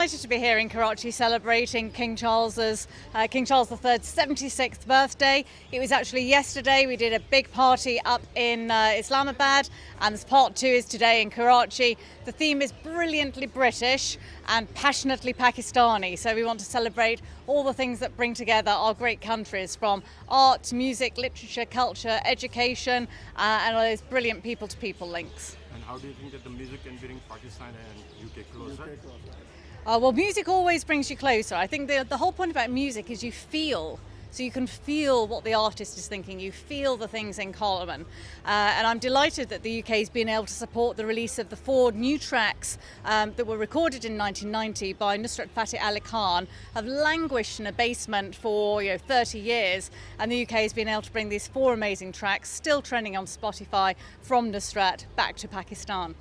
Delighted to be here in Karachi celebrating King Charles III's 76th birthday. It was actually yesterday. We did a big party up in Islamabad, and this part two is today in Karachi. The theme is brilliantly British and passionately Pakistani, so we want to celebrate all the things that bring together our great countries, from art, music, literature, culture, education, and all those brilliant people-to-people links. And how do you think that the music can bring Pakistan and UK closer? Well, music always brings you closer. I think the whole point about music is you feel. So you can feel what the artist is thinking, you feel the things in common. And I'm delighted that the UK has been able to support the release of the 4 new tracks that were recorded in 1990 by Nusrat Fateh Ali Khan, have languished in a basement for 30 years. And the UK has been able to bring these 4 amazing tracks, still trending on Spotify, from Nusrat back to Pakistan.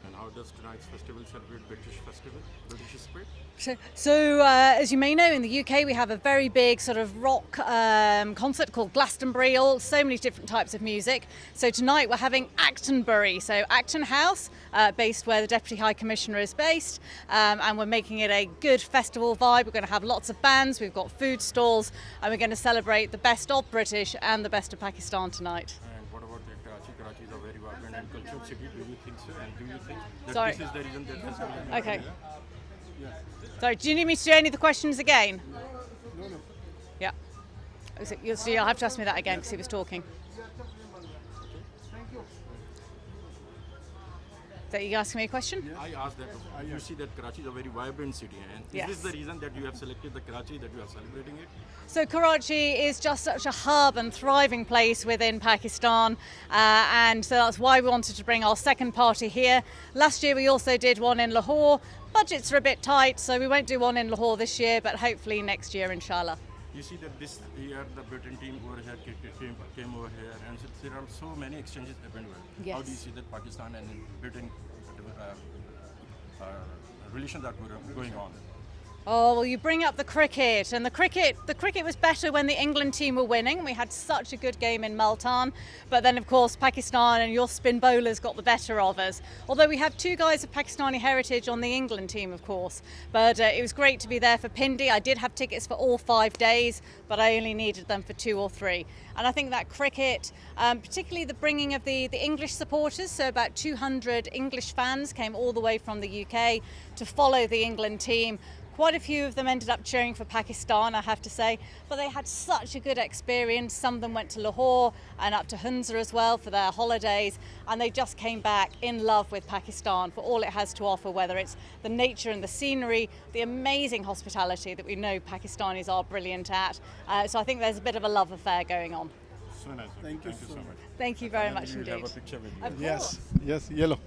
And how does tonight's festival celebrate British spirit? So as you may know, in the UK we have a very big sort of rock concert called Glastonbury, so many different types of music. So tonight we're having Actonbury, so Acton House, based where the Deputy High Commissioner is based, and we're making it a good festival vibe. We're going to have lots of bands, we've got food stalls, and we're going to celebrate the best of British and the best of Pakistan tonight. And what about Karachi? Karachi is a very vibrant and cultural city. Do you think so? And do you think that Sorry. this is the reason that festival is Okay. Sorry, do you need me to do any of the questions again? No. Yeah. So you'll have to ask me that again because he was talking. So you asking me a question? I asked that you see that Karachi is a very vibrant city, and is Yes. this the reason that you have selected the Karachi, that you are celebrating it? So Karachi is just such a hub and thriving place within Pakistan, and so that's why we wanted to bring our second party here. Last year we also did one in Lahore. Budgets are a bit tight, so we won't do one in Lahore this year, but hopefully next year, inshallah. You see that this year the Britain team over here came over here, and so there are so many exchanges happened here. Yes. How do you see that Pakistan and Britain relations are going on? Oh, well, you bring up the cricket, and the cricket was better when the England team were winning. We had such a good game in Multan, but then of course Pakistan and your spin bowlers got the better of us. Although we have 2 guys of Pakistani heritage on the England team, of course. But it was great to be there for Pindi. I did have tickets for all 5 days, but I only needed them for 2 or 3. And I think that cricket, particularly the bringing of the English supporters, so about 200 English fans came all the way from the UK to follow the England team. Quite a few of them ended up cheering for Pakistan, I have to say, but they had such a good experience. Some of them went to Lahore and up to Hunza as well for their holidays, and they just came back in love with Pakistan for all it has to offer, whether it's the nature and the scenery, the amazing hospitality that we know Pakistanis are brilliant at. So I think there's a bit of a love affair going on. So nice. Thank you so much. Thank you very much We'll indeed. have a picture with you. Of course. Yes, yellow.